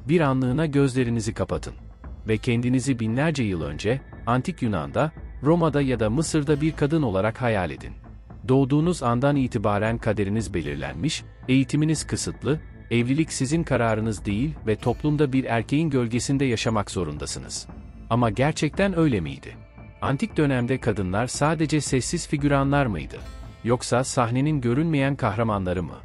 Bir anlığına gözlerinizi kapatın. Ve kendinizi binlerce yıl önce, Antik Yunan'da, Roma'da ya da Mısır'da bir kadın olarak hayal edin. Doğduğunuz andan itibaren kaderiniz belirlenmiş, eğitiminiz kısıtlı, evlilik sizin kararınız değil ve toplumda bir erkeğin gölgesinde yaşamak zorundasınız. Ama gerçekten öyle miydi? Antik dönemde kadınlar sadece sessiz figüranlar mıydı? Yoksa sahnenin görünmeyen kahramanları mı?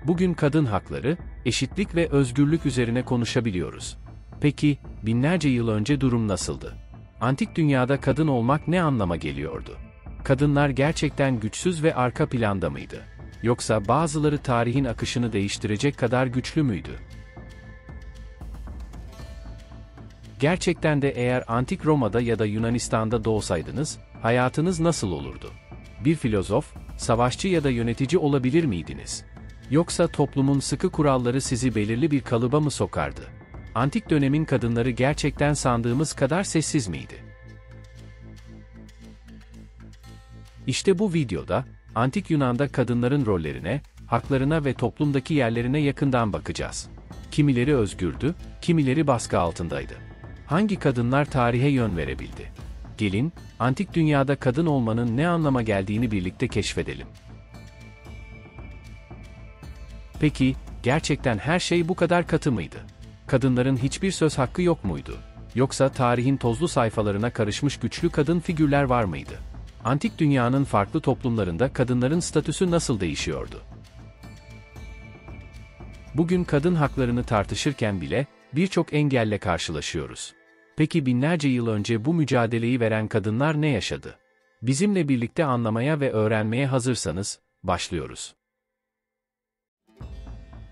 Bugün kadın hakları, eşitlik ve özgürlük üzerine konuşabiliyoruz. Peki, binlerce yıl önce durum nasıldı? Antik dünyada kadın olmak ne anlama geliyordu? Kadınlar gerçekten güçsüz ve arka planda mıydı? Yoksa bazıları tarihin akışını değiştirecek kadar güçlü müydü? Gerçekten de eğer Antik Roma'da ya da Yunanistan'da doğsaydınız, hayatınız nasıl olurdu? Bir filozof, savaşçı ya da yönetici olabilir miydiniz? Yoksa toplumun sıkı kuralları sizi belirli bir kalıba mı sokardı? Antik dönemin kadınları gerçekten sandığımız kadar sessiz miydi? İşte bu videoda, Antik Yunan'da kadınların rollerine, haklarına ve toplumdaki yerlerine yakından bakacağız. Kimileri özgürdü, kimileri baskı altındaydı. Hangi kadınlar tarihe yön verebildi? Gelin, antik dünyada kadın olmanın ne anlama geldiğini birlikte keşfedelim. Peki, gerçekten her şey bu kadar katı mıydı? Kadınların hiçbir söz hakkı yok muydu? Yoksa tarihin tozlu sayfalarına karışmış güçlü kadın figürler var mıydı? Antik dünyanın farklı toplumlarında kadınların statüsü nasıl değişiyordu? Bugün kadın haklarını tartışırken bile birçok engelle karşılaşıyoruz. Peki binlerce yıl önce bu mücadeleyi veren kadınlar ne yaşadı? Bizimle birlikte anlamaya ve öğrenmeye hazırsanız, başlıyoruz.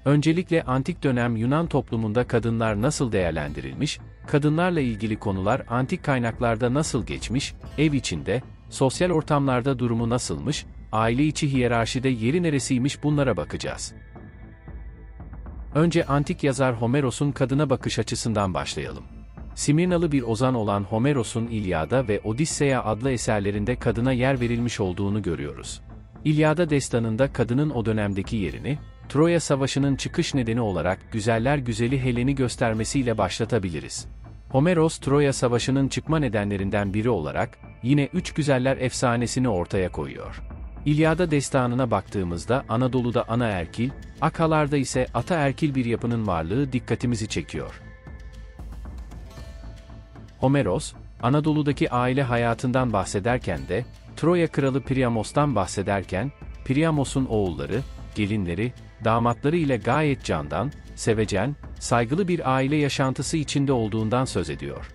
Öncelikle antik dönem Yunan toplumunda kadınlar nasıl değerlendirilmiş, kadınlarla ilgili konular antik kaynaklarda nasıl geçmiş, ev içinde, sosyal ortamlarda durumu nasılmış, aile içi hiyerarşide yeri neresiymiş bunlara bakacağız. Önce antik yazar Homeros'un kadına bakış açısından başlayalım. Simirnalı bir ozan olan Homeros'un İlyada ve Odisseia adlı eserlerinde kadına yer verilmiş olduğunu görüyoruz. İlyada destanında kadının o dönemdeki yerini, Troya Savaşı'nın çıkış nedeni olarak güzeller güzeli Helen'i göstermesiyle başlatabiliriz. Homeros Troya Savaşı'nın çıkma nedenlerinden biri olarak, yine üç güzeller efsanesini ortaya koyuyor. İlyada destanına baktığımızda Anadolu'da anaerkil, Akalar'da ise ataerkil bir yapının varlığı dikkatimizi çekiyor. Homeros, Anadolu'daki aile hayatından bahsederken de, Troya kralı Priamos'tan bahsederken, Priamos'un oğulları, gelinleri, damatları ile gayet candan, sevecen, saygılı bir aile yaşantısı içinde olduğundan söz ediyor.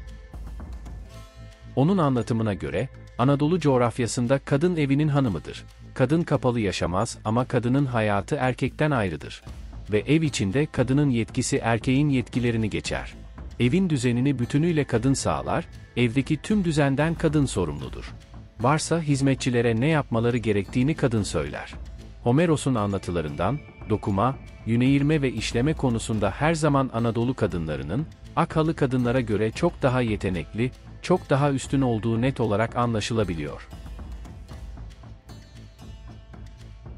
Onun anlatımına göre, Anadolu coğrafyasında kadın evinin hanımıdır. Kadın kapalı yaşamaz ama kadının hayatı erkekten ayrıdır. Ve ev içinde kadının yetkisi erkeğin yetkilerini geçer. Evin düzenini bütünüyle kadın sağlar, evdeki tüm düzenden kadın sorumludur. Varsa hizmetçilere ne yapmaları gerektiğini kadın söyler. Homeros'un anlatılarından, dokuma, yüneğirme ve işleme konusunda her zaman Anadolu kadınlarının, Akalı kadınlara göre çok daha yetenekli, çok daha üstün olduğu net olarak anlaşılabiliyor.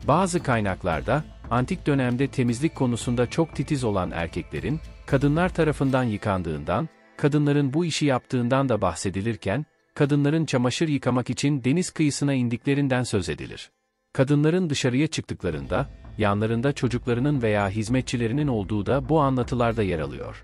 Bazı kaynaklarda, antik dönemde temizlik konusunda çok titiz olan erkeklerin, kadınlar tarafından yıkandığından, kadınların bu işi yaptığından da bahsedilirken, kadınların çamaşır yıkamak için deniz kıyısına indiklerinden söz edilir. Kadınların dışarıya çıktıklarında, yanlarında çocuklarının veya hizmetçilerinin olduğu da bu anlatılarda yer alıyor.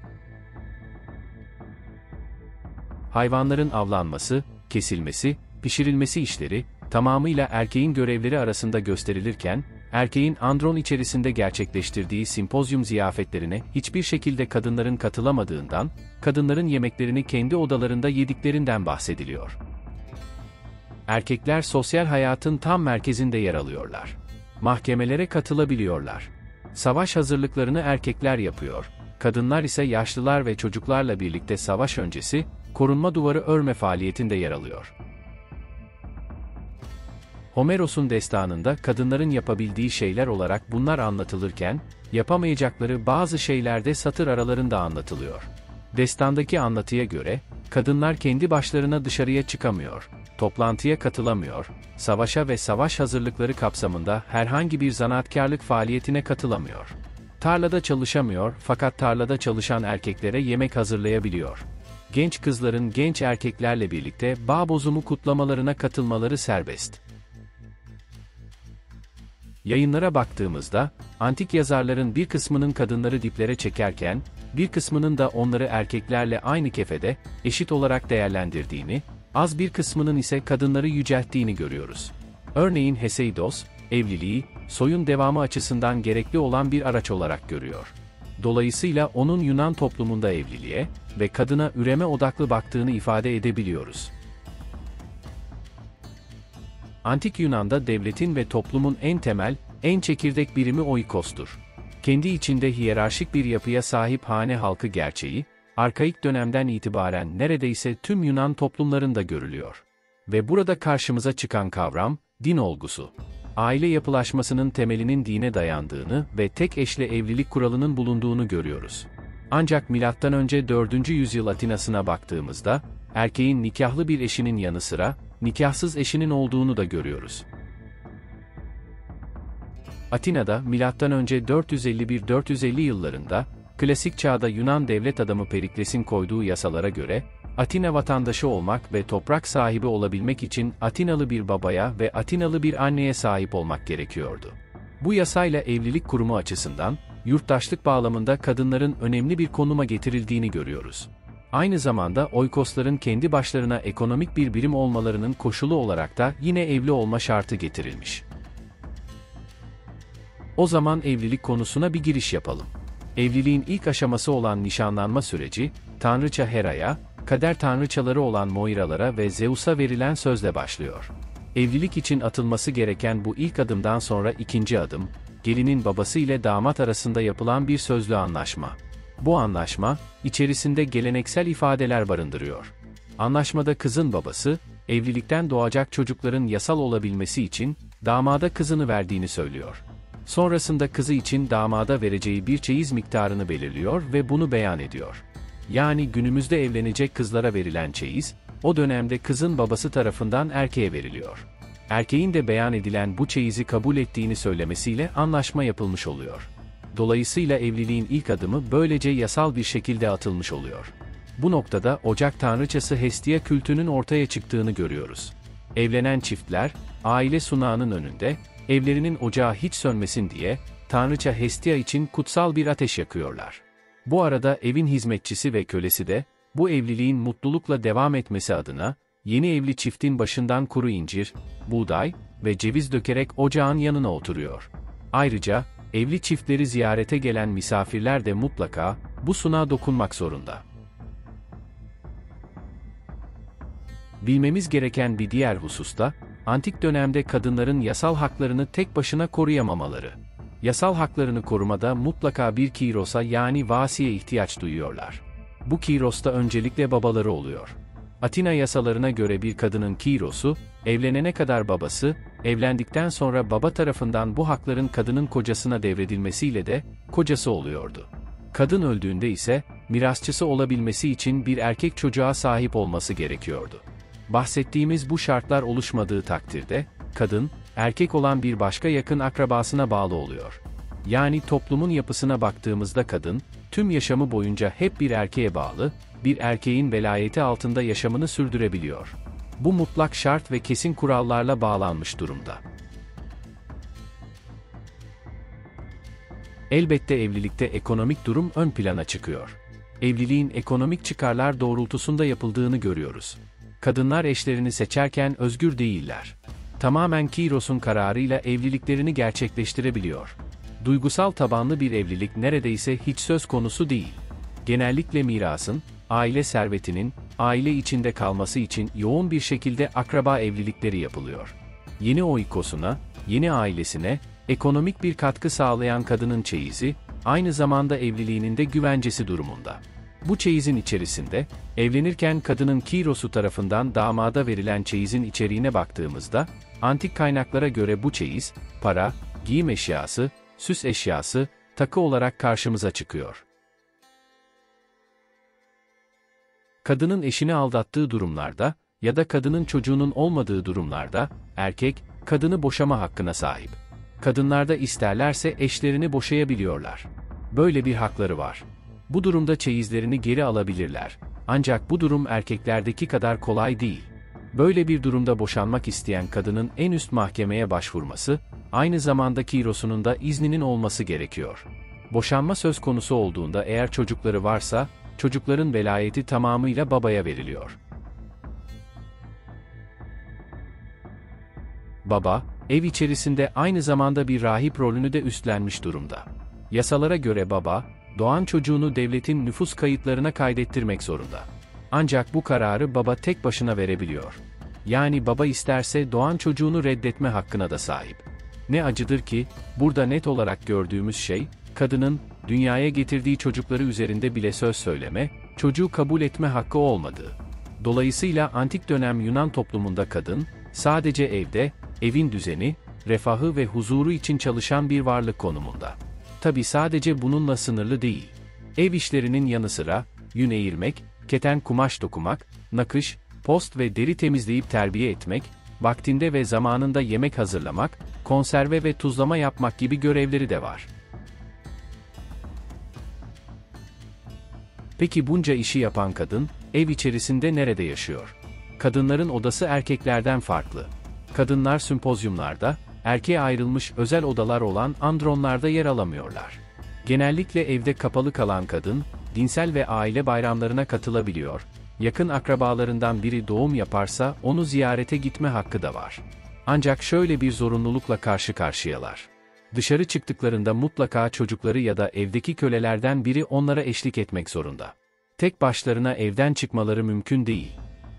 Hayvanların avlanması, kesilmesi, pişirilmesi işleri, tamamıyla erkeğin görevleri arasında gösterilirken, erkeğin andron içerisinde gerçekleştirdiği sempozyum ziyafetlerine hiçbir şekilde kadınların katılamadığından, kadınların yemeklerini kendi odalarında yediklerinden bahsediliyor. Erkekler sosyal hayatın tam merkezinde yer alıyorlar. Mahkemelere katılabiliyorlar. Savaş hazırlıklarını erkekler yapıyor, kadınlar ise yaşlılar ve çocuklarla birlikte savaş öncesi, korunma duvarı örme faaliyetinde yer alıyor. Homeros'un destanında kadınların yapabildiği şeyler olarak bunlar anlatılırken, yapamayacakları bazı şeyler de satır aralarında anlatılıyor. Destandaki anlatıya göre, kadınlar kendi başlarına dışarıya çıkamıyor, toplantıya katılamıyor, savaşa ve savaş hazırlıkları kapsamında herhangi bir zanaatkarlık faaliyetine katılamıyor. Tarlada çalışamıyor fakat tarlada çalışan erkeklere yemek hazırlayabiliyor. Genç kızların genç erkeklerle birlikte bağ bozumu kutlamalarına katılmaları serbest. Yayınlara baktığımızda, antik yazarların bir kısmının kadınları diplere çekerken, bir kısmının da onları erkeklerle aynı kefede, eşit olarak değerlendirdiğini, az bir kısmının ise kadınları yücelttiğini görüyoruz. Örneğin Heseidos, evliliği, soyun devamı açısından gerekli olan bir araç olarak görüyor. Dolayısıyla onun Yunan toplumunda evliliğe ve kadına üreme odaklı baktığını ifade edebiliyoruz. Antik Yunan'da devletin ve toplumun en temel, en çekirdek birimi oikostur. Kendi içinde hiyerarşik bir yapıya sahip hane halkı gerçeği, arkaik dönemden itibaren neredeyse tüm Yunan toplumlarında görülüyor. Ve burada karşımıza çıkan kavram, din olgusu. Aile yapılaşmasının temelinin dine dayandığını ve tek eşle evlilik kuralının bulunduğunu görüyoruz. Ancak M.Ö. 4. yüzyıl Atina'sına baktığımızda, erkeğin nikahlı bir eşinin yanı sıra, nikahsız eşinin olduğunu da görüyoruz. Atina'da M.Ö. 451-450 yıllarında, klasik çağda Yunan devlet adamı Perikles'in koyduğu yasalara göre, Atina vatandaşı olmak ve toprak sahibi olabilmek için Atinalı bir babaya ve Atinalı bir anneye sahip olmak gerekiyordu. Bu yasayla evlilik kurumu açısından, yurttaşlık bağlamında kadınların önemli bir konuma getirildiğini görüyoruz. Aynı zamanda oikosların kendi başlarına ekonomik bir birim olmalarının koşulu olarak da yine evli olma şartı getirilmiş. O zaman evlilik konusuna bir giriş yapalım. Evliliğin ilk aşaması olan nişanlanma süreci, tanrıça Hera'ya, kader tanrıçaları olan Moiralara ve Zeus'a verilen sözle başlıyor. Evlilik için atılması gereken bu ilk adımdan sonra ikinci adım, gelinin babası ile damat arasında yapılan bir sözlü anlaşma. Bu anlaşma, içerisinde geleneksel ifadeler barındırıyor. Anlaşmada kızın babası, evlilikten doğacak çocukların yasal olabilmesi için, damada kızını verdiğini söylüyor. Sonrasında kızı için damada vereceği bir çeyiz miktarını belirliyor ve bunu beyan ediyor. Yani günümüzde evlenecek kızlara verilen çeyiz, o dönemde kızın babası tarafından erkeğe veriliyor. Erkeğin de beyan edilen bu çeyizi kabul ettiğini söylemesiyle anlaşma yapılmış oluyor. Dolayısıyla evliliğin ilk adımı böylece yasal bir şekilde atılmış oluyor. Bu noktada ocak tanrıçası Hestia kültünün ortaya çıktığını görüyoruz. Evlenen çiftler, aile sunağının önünde, evlerinin ocağı hiç sönmesin diye, tanrıça Hestia için kutsal bir ateş yakıyorlar. Bu arada evin hizmetçisi ve kölesi de, bu evliliğin mutlulukla devam etmesi adına, yeni evli çiftin başından kuru incir, buğday ve ceviz dökerek ocağın yanına oturuyor. Ayrıca, evli çiftleri ziyarete gelen misafirler de mutlaka, bu sunağa dokunmak zorunda. Bilmemiz gereken bir diğer hususta, antik dönemde kadınların yasal haklarını tek başına koruyamamaları. Yasal haklarını korumada mutlaka bir kirosa yani vasiye ihtiyaç duyuyorlar. Bu kirosta öncelikle babaları oluyor. Atina yasalarına göre bir kadının kirosu, evlenene kadar babası, evlendikten sonra baba tarafından bu hakların kadının kocasına devredilmesiyle de kocası oluyordu. Kadın öldüğünde ise mirasçısı olabilmesi için bir erkek çocuğa sahip olması gerekiyordu. Bahsettiğimiz bu şartlar oluşmadığı takdirde, kadın, erkek olan bir başka yakın akrabasına bağlı oluyor. Yani toplumun yapısına baktığımızda kadın, tüm yaşamı boyunca hep bir erkeğe bağlı, bir erkeğin velayeti altında yaşamını sürdürebiliyor. Bu mutlak şart ve kesin kurallarla bağlanmış durumda. Elbette evlilikte ekonomik durum ön plana çıkıyor. Evliliğin ekonomik çıkarlar doğrultusunda yapıldığını görüyoruz. Kadınlar eşlerini seçerken özgür değiller. Tamamen Kiros'un kararıyla evliliklerini gerçekleştirebiliyor. Duygusal tabanlı bir evlilik neredeyse hiç söz konusu değil. Genellikle mirasın, aile servetinin, aile içinde kalması için yoğun bir şekilde akraba evlilikleri yapılıyor. Yeni oikosuna, yeni ailesine, ekonomik bir katkı sağlayan kadının çeyizi, aynı zamanda evliliğinin de güvencesi durumunda. Bu çeyizin içerisinde, evlenirken kadının kirosu tarafından damada verilen çeyizin içeriğine baktığımızda, antik kaynaklara göre bu çeyiz, para, giyim eşyası, süs eşyası, takı olarak karşımıza çıkıyor. Kadının eşini aldattığı durumlarda ya da kadının çocuğunun olmadığı durumlarda, erkek, kadını boşama hakkına sahip. Kadınlar da isterlerse eşlerini boşayabiliyorlar. Böyle bir hakları var. Bu durumda çeyizlerini geri alabilirler. Ancak bu durum erkeklerdeki kadar kolay değil. Böyle bir durumda boşanmak isteyen kadının en üst mahkemeye başvurması, aynı zamanda Kirosunun da izninin olması gerekiyor. Boşanma söz konusu olduğunda eğer çocukları varsa, çocukların velayeti tamamıyla babaya veriliyor. Baba, ev içerisinde aynı zamanda bir rahip rolünü de üstlenmiş durumda. Yasalara göre baba, doğan çocuğunu devletin nüfus kayıtlarına kaydettirmek zorunda. Ancak bu kararı baba tek başına verebiliyor. Yani baba isterse doğan çocuğunu reddetme hakkına da sahip. Ne acıdır ki, burada net olarak gördüğümüz şey, kadının, dünyaya getirdiği çocukları üzerinde bile söz söyleme, çocuğu kabul etme hakkı olmadığı. Dolayısıyla antik dönem Yunan toplumunda kadın, sadece evde, evin düzeni, refahı ve huzuru için çalışan bir varlık konumunda. Tabi sadece bununla sınırlı değil. Ev işlerinin yanı sıra, yün eğirmek, keten kumaş dokumak, nakış, post ve deri temizleyip terbiye etmek, vaktinde ve zamanında yemek hazırlamak, konserve ve tuzlama yapmak gibi görevleri de var. Peki bunca işi yapan kadın, ev içerisinde nerede yaşıyor? Kadınların odası erkeklerden farklı. Kadınlar sempozyumlarda, erkeğe ayrılmış özel odalar olan andronlarda yer alamıyorlar. Genellikle evde kapalı kalan kadın, dinsel ve aile bayramlarına katılabiliyor, yakın akrabalarından biri doğum yaparsa onu ziyarete gitme hakkı da var. Ancak şöyle bir zorunlulukla karşı karşıyalar. Dışarı çıktıklarında mutlaka çocukları ya da evdeki kölelerden biri onlara eşlik etmek zorunda. Tek başlarına evden çıkmaları mümkün değil.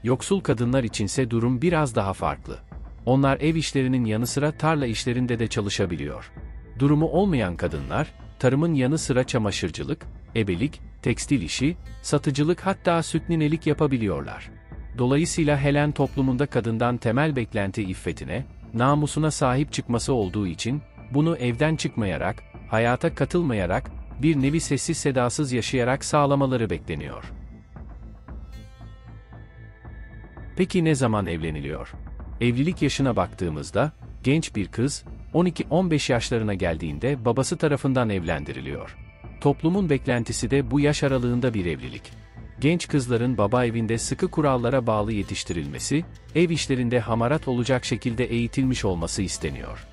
Yoksul kadınlar içinse durum biraz daha farklı. Onlar ev işlerinin yanı sıra tarla işlerinde de çalışabiliyor. Durumu olmayan kadınlar, tarımın yanı sıra çamaşırcılık, ebelik, tekstil işi, satıcılık hatta süt ninelik yapabiliyorlar. Dolayısıyla Helen toplumunda kadından temel beklenti iffetine, namusuna sahip çıkması olduğu için, bunu evden çıkmayarak, hayata katılmayarak, bir nevi sessiz sedasız yaşayarak sağlamaları bekleniyor. Peki ne zaman evleniliyor? Evlilik yaşına baktığımızda, genç bir kız, 12-15 yaşlarına geldiğinde babası tarafından evlendiriliyor. Toplumun beklentisi de bu yaş aralığında bir evlilik. Genç kızların baba evinde sıkı kurallara bağlı yetiştirilmesi, ev işlerinde hamarat olacak şekilde eğitilmiş olması isteniyor.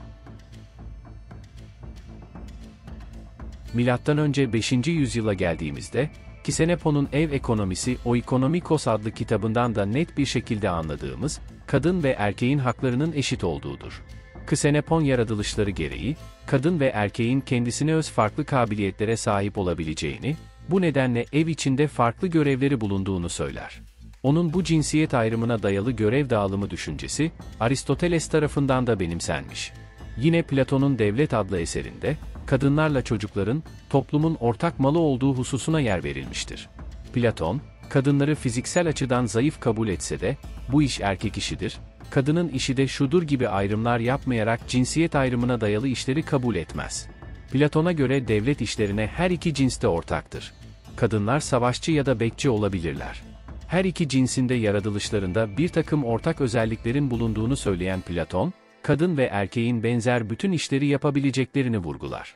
Milattan önce 5. yüzyıla geldiğimizde, Kisenepo'nun Ev Ekonomisi Oikonomikos adlı kitabından da net bir şekilde anladığımız, kadın ve erkeğin haklarının eşit olduğudur. Kisenepon yaratılışları gereği, kadın ve erkeğin kendisine öz farklı kabiliyetlere sahip olabileceğini, bu nedenle ev içinde farklı görevleri bulunduğunu söyler. Onun bu cinsiyet ayrımına dayalı görev dağılımı düşüncesi, Aristoteles tarafından da benimsenmiş. Yine Platon'un Devlet adlı eserinde, kadınlarla çocukların, toplumun ortak malı olduğu hususuna yer verilmiştir. Platon, kadınları fiziksel açıdan zayıf kabul etse de, bu iş erkek işidir, kadının işi de şudur gibi ayrımlar yapmayarak cinsiyet ayrımına dayalı işleri kabul etmez. Platon'a göre devlet işlerine her iki cinste ortaktır. Kadınlar savaşçı ya da bekçi olabilirler. Her iki cinsinde yaratılışlarında bir takım ortak özelliklerin bulunduğunu söyleyen Platon, kadın ve erkeğin benzer bütün işleri yapabileceklerini vurgular.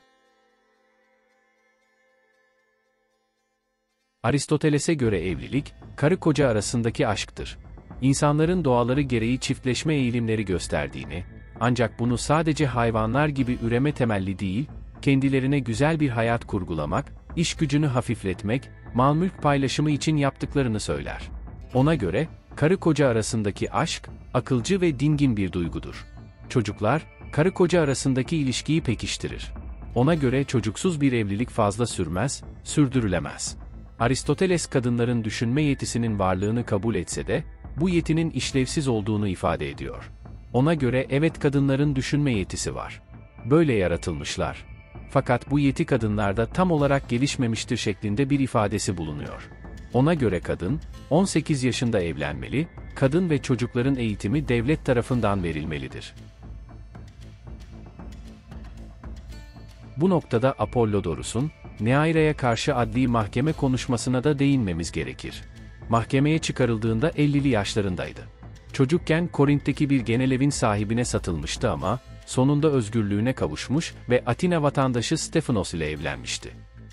Aristoteles'e göre evlilik, karı koca arasındaki aşktır. İnsanların doğaları gereği çiftleşme eğilimleri gösterdiğini, ancak bunu sadece hayvanlar gibi üreme temelli değil, kendilerine güzel bir hayat kurgulamak, iş gücünü hafifletmek, mal mülk paylaşımı için yaptıklarını söyler. Ona göre, karı koca arasındaki aşk, akılcı ve dingin bir duygudur. Çocuklar, karı koca arasındaki ilişkiyi pekiştirir. Ona göre çocuksuz bir evlilik fazla sürmez, sürdürülemez. Aristoteles kadınların düşünme yetisinin varlığını kabul etse de, bu yetinin işlevsiz olduğunu ifade ediyor. Ona göre evet kadınların düşünme yetisi var. Böyle yaratılmışlar. Fakat bu yeti kadınlarda tam olarak gelişmemiştir şeklinde bir ifadesi bulunuyor. Ona göre kadın, 18 yaşında evlenmeli, kadın ve çocukların eğitimi devlet tarafından verilmelidir. Bu noktada Apollodorus'un, Neaira'ya karşı adli mahkeme konuşmasına da değinmemiz gerekir. Mahkemeye çıkarıldığında 50'li yaşlarındaydı. Çocukken Korint'teki bir genelevin sahibine satılmıştı ama, sonunda özgürlüğüne kavuşmuş ve Atina vatandaşı Stefanos ile evlenmişti.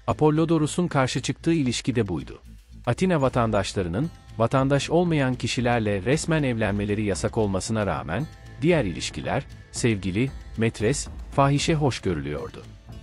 Apollodorus'un karşı çıktığı ilişki de buydu. Atina vatandaşlarının, vatandaş olmayan kişilerle resmen evlenmeleri yasak olmasına rağmen, diğer ilişkiler, sevgili, metres, fahişe hoş görülüyordu.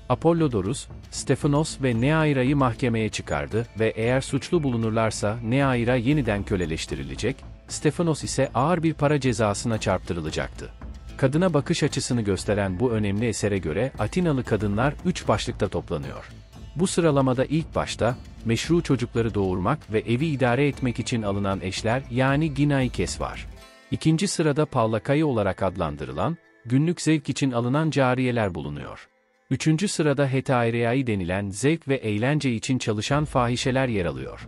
Apollodorus, Stephanos ve Neaira'yı mahkemeye çıkardı ve eğer suçlu bulunurlarsa Neaira yeniden köleleştirilecek, Stephanos ise ağır bir para cezasına çarptırılacaktı. Kadına bakış açısını gösteren bu önemli esere göre Atinalı kadınlar 3 başlıkta toplanıyor. Bu sıralamada ilk başta, meşru çocukları doğurmak ve evi idare etmek için alınan eşler yani ginaikes var. İkinci sırada pallakai olarak adlandırılan, günlük zevk için alınan cariyeler bulunuyor. Üçüncü sırada hetaireai denilen zevk ve eğlence için çalışan fahişeler yer alıyor.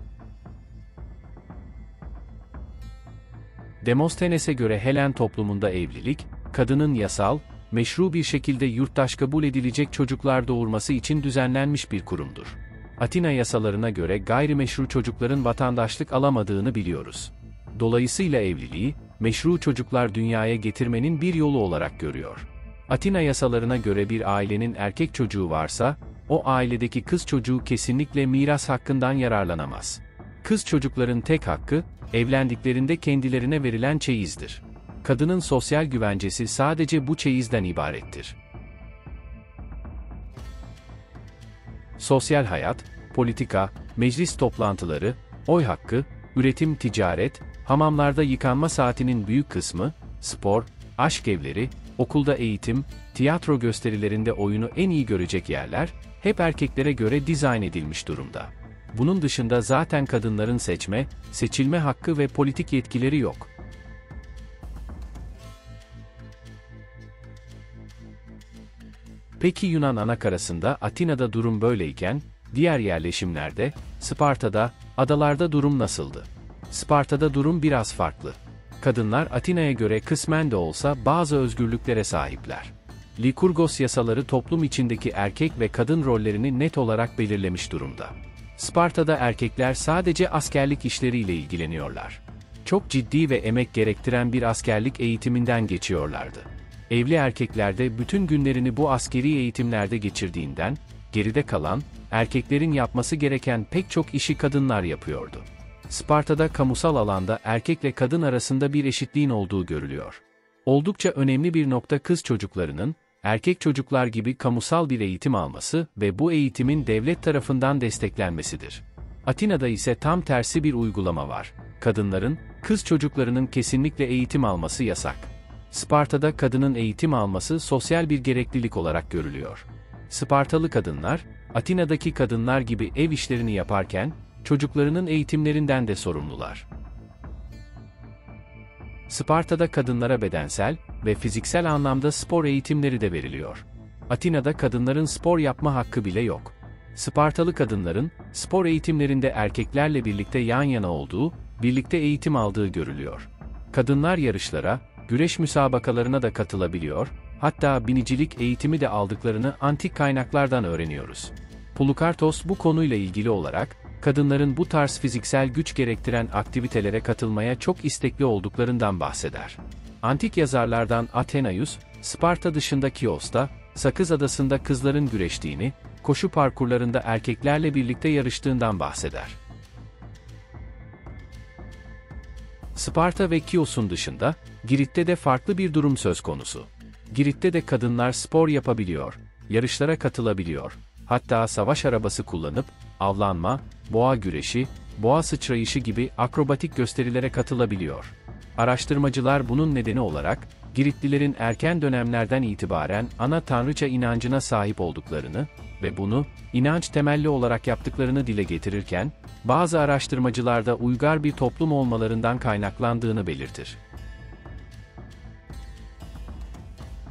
Demosthenes'e göre Helen toplumunda evlilik, kadının yasal, meşru bir şekilde yurttaş kabul edilecek çocuklar doğurması için düzenlenmiş bir kurumdur. Atina yasalarına göre gayrimeşru çocukların vatandaşlık alamadığını biliyoruz. Dolayısıyla evliliği, meşru çocuklar dünyaya getirmenin bir yolu olarak görüyor. Atina yasalarına göre bir ailenin erkek çocuğu varsa, o ailedeki kız çocuğu kesinlikle miras hakkından yararlanamaz. Kız çocukların tek hakkı, evlendiklerinde kendilerine verilen çeyizdir. Kadının sosyal güvencesi sadece bu çeyizden ibarettir. Sosyal hayat, politika, meclis toplantıları, oy hakkı, üretim, ticaret, hamamlarda yıkanma saatinin büyük kısmı, spor, aşk evleri, okulda eğitim, tiyatro gösterilerinde oyunu en iyi görecek yerler, hep erkeklere göre dizayn edilmiş durumda. Bunun dışında zaten kadınların seçme, seçilme hakkı ve politik yetkileri yok. Peki Yunan anakarasında Atina'da durum böyleyken, diğer yerleşimlerde, Sparta'da, adalarda durum nasıldı? Sparta'da durum biraz farklı. Kadınlar Atina'ya göre kısmen de olsa bazı özgürlüklere sahipler. Likurgos yasaları toplum içindeki erkek ve kadın rollerini net olarak belirlemiş durumda. Sparta'da erkekler sadece askerlik işleriyle ilgileniyorlar. Çok ciddi ve emek gerektiren bir askerlik eğitiminden geçiyorlardı. Evli erkekler de bütün günlerini bu askeri eğitimlerde geçirdiğinden, geride kalan, erkeklerin yapması gereken pek çok işi kadınlar yapıyordu. Sparta'da kamusal alanda erkekle kadın arasında bir eşitliğin olduğu görülüyor. Oldukça önemli bir nokta kız çocuklarının, erkek çocuklar gibi kamusal bir eğitim alması ve bu eğitimin devlet tarafından desteklenmesidir. Atina'da ise tam tersi bir uygulama var. Kadınların, kız çocuklarının kesinlikle eğitim alması yasak. Sparta'da kadının eğitim alması sosyal bir gereklilik olarak görülüyor. Spartalı kadınlar, Atina'daki kadınlar gibi ev işlerini yaparken, çocuklarının eğitimlerinden de sorumlular. Sparta'da kadınlara bedensel ve fiziksel anlamda spor eğitimleri de veriliyor. Atina'da kadınların spor yapma hakkı bile yok. Spartalı kadınların, spor eğitimlerinde erkeklerle birlikte yan yana olduğu, birlikte eğitim aldığı görülüyor. Kadınlar yarışlara, güreş müsabakalarına da katılabiliyor, hatta binicilik eğitimi de aldıklarını antik kaynaklardan öğreniyoruz. Polukartos bu konuyla ilgili olarak, kadınların bu tarz fiziksel güç gerektiren aktivitelere katılmaya çok istekli olduklarından bahseder. Antik yazarlardan Athenaeus, Sparta dışında Kios'ta, Sakız Adası'nda kızların güreştiğini, koşu parkurlarında erkeklerle birlikte yarıştığından bahseder. Sparta ve Kios'un dışında, Girit'te de farklı bir durum söz konusu. Girit'te de kadınlar spor yapabiliyor, yarışlara katılabiliyor, hatta savaş arabası kullanıp, avlanma, boğa güreşi, boğa sıçrayışı gibi akrobatik gösterilere katılabiliyor. Araştırmacılar bunun nedeni olarak, Giritlilerin erken dönemlerden itibaren ana tanrıça inancına sahip olduklarını ve bunu, inanç temelli olarak yaptıklarını dile getirirken, bazı araştırmacılar da uygar bir toplum olmalarından kaynaklandığını belirtir.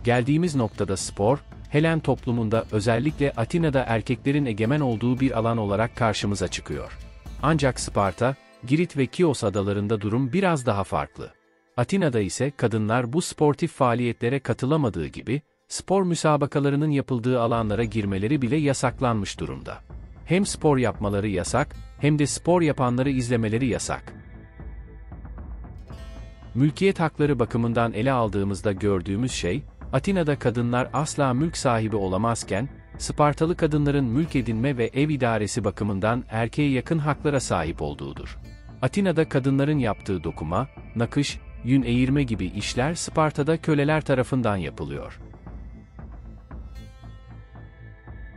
Geldiğimiz noktada spor, Helen toplumunda özellikle Atina'da erkeklerin egemen olduğu bir alan olarak karşımıza çıkıyor. Ancak Sparta, Girit ve Kios adalarında durum biraz daha farklı. Atina'da ise kadınlar bu sportif faaliyetlere katılamadığı gibi, spor müsabakalarının yapıldığı alanlara girmeleri bile yasaklanmış durumda. Hem spor yapmaları yasak, hem de spor yapanları izlemeleri yasak. Mülkiyet hakları bakımından ele aldığımızda gördüğümüz şey, Atina'da kadınlar asla mülk sahibi olamazken, Spartalı kadınların mülk edinme ve ev idaresi bakımından erkeğe yakın haklara sahip olduğudur. Atina'da kadınların yaptığı dokuma, nakış, yün eğirme gibi işler Sparta'da köleler tarafından yapılıyor.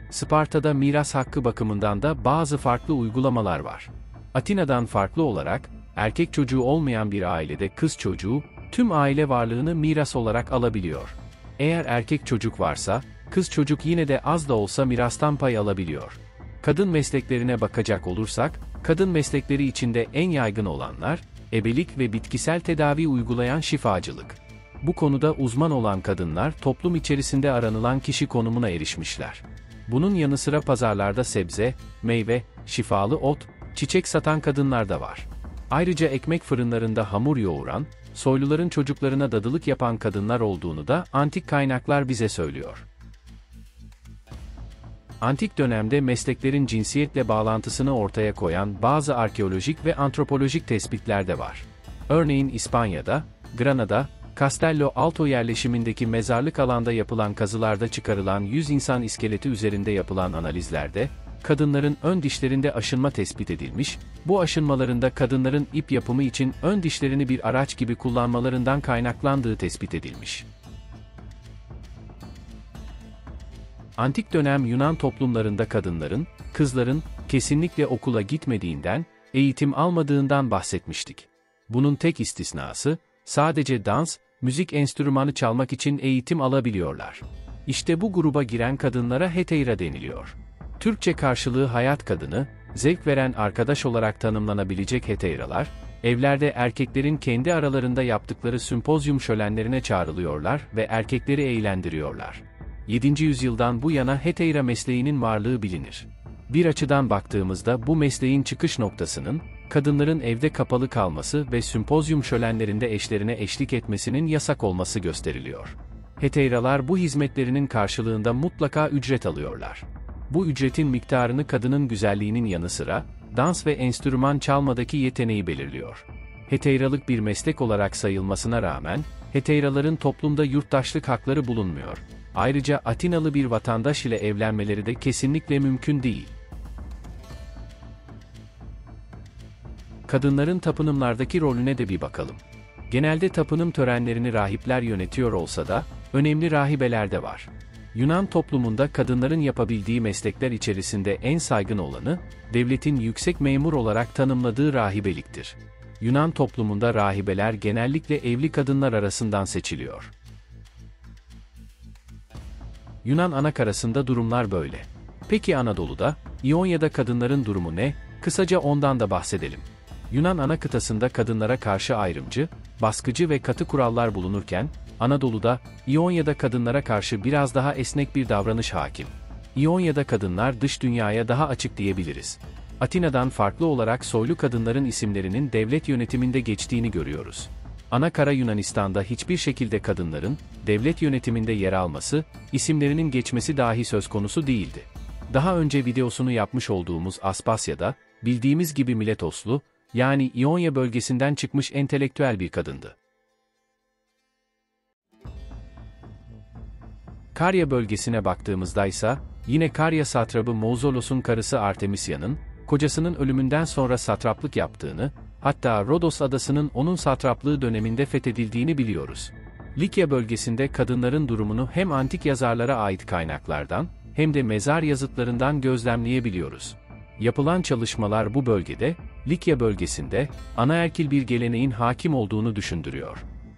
Sparta'da miras hakkı bakımından da bazı farklı uygulamalar var. Atina'dan farklı olarak, erkek çocuğu olmayan bir ailede kız çocuğu, tüm aile varlığını miras olarak alabiliyor. Eğer erkek çocuk varsa, kız çocuk yine de az da olsa mirastan pay alabiliyor. Kadın mesleklerine bakacak olursak, kadın meslekleri içinde en yaygın olanlar, ebelik ve bitkisel tedavi uygulayan şifacılık. Bu konuda uzman olan kadınlar toplum içerisinde aranılan kişi konumuna erişmişler. Bunun yanı sıra pazarlarda sebze, meyve, şifalı ot, çiçek satan kadınlar da var. Ayrıca ekmek fırınlarında hamur yoğuran, soyluların çocuklarına dadılık yapan kadınlar olduğunu da antik kaynaklar bize söylüyor. Antik dönemde mesleklerin cinsiyetle bağlantısını ortaya koyan bazı arkeolojik ve antropolojik tespitler de var. Örneğin İspanya'da, Granada, Castello Alto yerleşimindeki mezarlık alanda yapılan kazılarda çıkarılan 100 insan iskeleti üzerinde yapılan analizlerde, kadınların ön dişlerinde aşınma tespit edilmiş, bu aşınmalarında kadınların ip yapımı için ön dişlerini bir araç gibi kullanmalarından kaynaklandığı tespit edilmiş. Antik dönem Yunan toplumlarında kadınların, kızların, kesinlikle okula gitmediğinden, eğitim almadığından bahsetmiştik. Bunun tek istisnası, sadece dans, müzik enstrümanı çalmak için eğitim alabiliyorlar. İşte bu gruba giren kadınlara heteira deniliyor. Türkçe karşılığı hayat kadını, zevk veren arkadaş olarak tanımlanabilecek heteiralar, evlerde erkeklerin kendi aralarında yaptıkları sempozyum şölenlerine çağrılıyorlar ve erkekleri eğlendiriyorlar. 7. yüzyıldan bu yana heteira mesleğinin varlığı bilinir. Bir açıdan baktığımızda bu mesleğin çıkış noktasının, kadınların evde kapalı kalması ve sempozyum şölenlerinde eşlerine eşlik etmesinin yasak olması gösteriliyor. Heteiralar bu hizmetlerinin karşılığında mutlaka ücret alıyorlar. Bu ücretin miktarını kadının güzelliğinin yanı sıra, dans ve enstrüman çalmadaki yeteneği belirliyor. Heteiralık bir meslek olarak sayılmasına rağmen, heteiraların toplumda yurttaşlık hakları bulunmuyor. Ayrıca Atinalı bir vatandaş ile evlenmeleri de kesinlikle mümkün değil. Kadınların tapınımlardaki rolüne de bir bakalım. Genelde tapınım törenlerini rahipler yönetiyor olsa da, önemli rahibeler de var. Yunan toplumunda kadınların yapabildiği meslekler içerisinde en saygın olanı, devletin yüksek memur olarak tanımladığı rahibeliktir. Yunan toplumunda rahibeler genellikle evli kadınlar arasından seçiliyor. Yunan anakarasında durumlar böyle. Peki Anadolu'da, İonya'da kadınların durumu ne? Kısaca ondan da bahsedelim. Yunan ana kıtasında kadınlara karşı ayrımcı, baskıcı ve katı kurallar bulunurken, Anadolu'da, İonya'da kadınlara karşı biraz daha esnek bir davranış hakim. İonya'da kadınlar dış dünyaya daha açık diyebiliriz. Atina'dan farklı olarak soylu kadınların isimlerinin devlet yönetiminde geçtiğini görüyoruz. Ana kara Yunanistan'da hiçbir şekilde kadınların, devlet yönetiminde yer alması, isimlerinin geçmesi dahi söz konusu değildi. Daha önce videosunu yapmış olduğumuz Aspasya'da, bildiğimiz gibi Miletoslu, yani İonya bölgesinden çıkmış entelektüel bir kadındı. Karya bölgesine baktığımızda ise, yine Karya satrabı Mauzolos'un karısı Artemisya'nın, kocasının ölümünden sonra satraplık yaptığını, hatta Rodos adasının onun satraplığı döneminde fethedildiğini biliyoruz. Likya bölgesinde kadınların durumunu hem antik yazarlara ait kaynaklardan, hem de mezar yazıtlarından gözlemleyebiliyoruz. Yapılan çalışmalar bu bölgede, Likya bölgesinde, anaerkil bir geleneğin hakim olduğunu düşündürüyor.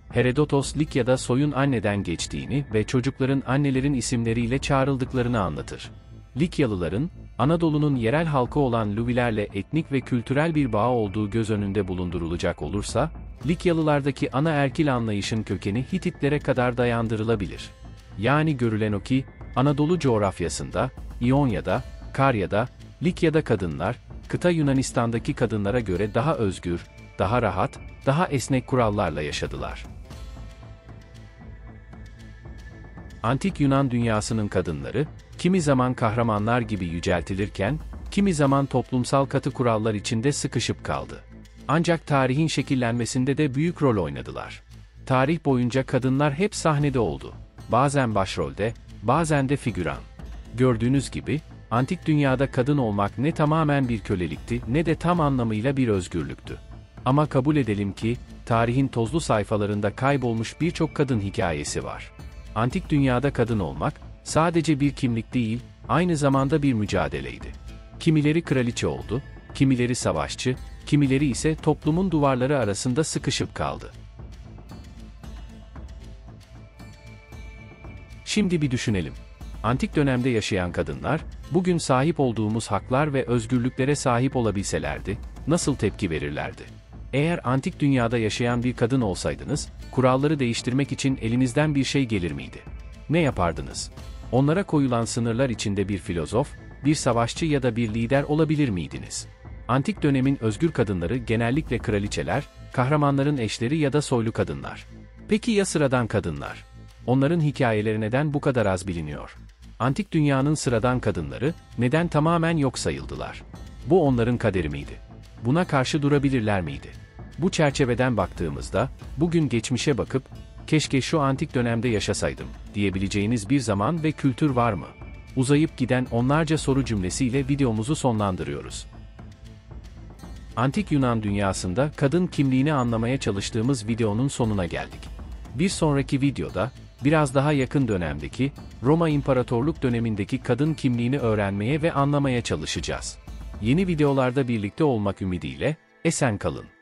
Herodotos Likya'da soyun anneden geçtiğini ve çocukların annelerin isimleriyle çağrıldıklarını anlatır. Likyalıların, Anadolu'nun yerel halkı olan Luvilerle etnik ve kültürel bir bağ olduğu göz önünde bulundurulacak olursa, Likyalılardaki anaerkil anlayışın kökeni Hititlere kadar dayandırılabilir. Yani görülen o ki, Anadolu coğrafyasında, İonya'da, Karya'da, Likya'da kadınlar, kıta Yunanistan'daki kadınlara göre daha özgür, daha rahat, daha esnek kurallarla yaşadılar. Antik Yunan dünyasının kadınları, kimi zaman kahramanlar gibi yüceltilirken, kimi zaman toplumsal katı kurallar içinde sıkışıp kaldı. Ancak tarihin şekillenmesinde de büyük rol oynadılar. Tarih boyunca kadınlar hep sahnede oldu. Bazen başrolde, bazen de figüran. Gördüğünüz gibi, antik dünyada kadın olmak ne tamamen bir kölelikti ne de tam anlamıyla bir özgürlüktü. Ama kabul edelim ki, tarihin tozlu sayfalarında kaybolmuş birçok kadın hikayesi var. Antik dünyada kadın olmak, sadece bir kimlik değil, aynı zamanda bir mücadeleydi. Kimileri kraliçe oldu, kimileri savaşçı, kimileri ise toplumun duvarları arasında sıkışıp kaldı. Şimdi bir düşünelim. Antik dönemde yaşayan kadınlar, bugün sahip olduğumuz haklar ve özgürlüklere sahip olabilselerdi, nasıl tepki verirlerdi? Eğer antik dünyada yaşayan bir kadın olsaydınız, kuralları değiştirmek için elinizden bir şey gelir miydi? Ne yapardınız? Onlara koyulan sınırlar içinde bir filozof, bir savaşçı ya da bir lider olabilir miydiniz? Antik dönemin özgür kadınları genellikle kraliçeler, kahramanların eşleri ya da soylu kadınlar. Peki ya sıradan kadınlar? Onların hikayeleri neden bu kadar az biliniyor? Antik dünyanın sıradan kadınları neden tamamen yok sayıldılar? Bu onların kaderi miydi? Buna karşı durabilirler miydi? Bu çerçeveden baktığımızda, bugün geçmişe bakıp, keşke şu antik dönemde yaşasaydım, diyebileceğiniz bir zaman ve kültür var mı? Uzayıp giden onlarca soru cümlesiyle videomuzu sonlandırıyoruz. Antik Yunan dünyasında kadın kimliğini anlamaya çalıştığımız videonun sonuna geldik. Bir sonraki videoda, biraz daha yakın dönemdeki, Roma İmparatorluk dönemindeki kadın kimliğini öğrenmeye ve anlamaya çalışacağız. Yeni videolarda birlikte olmak ümidiyle, esen kalın.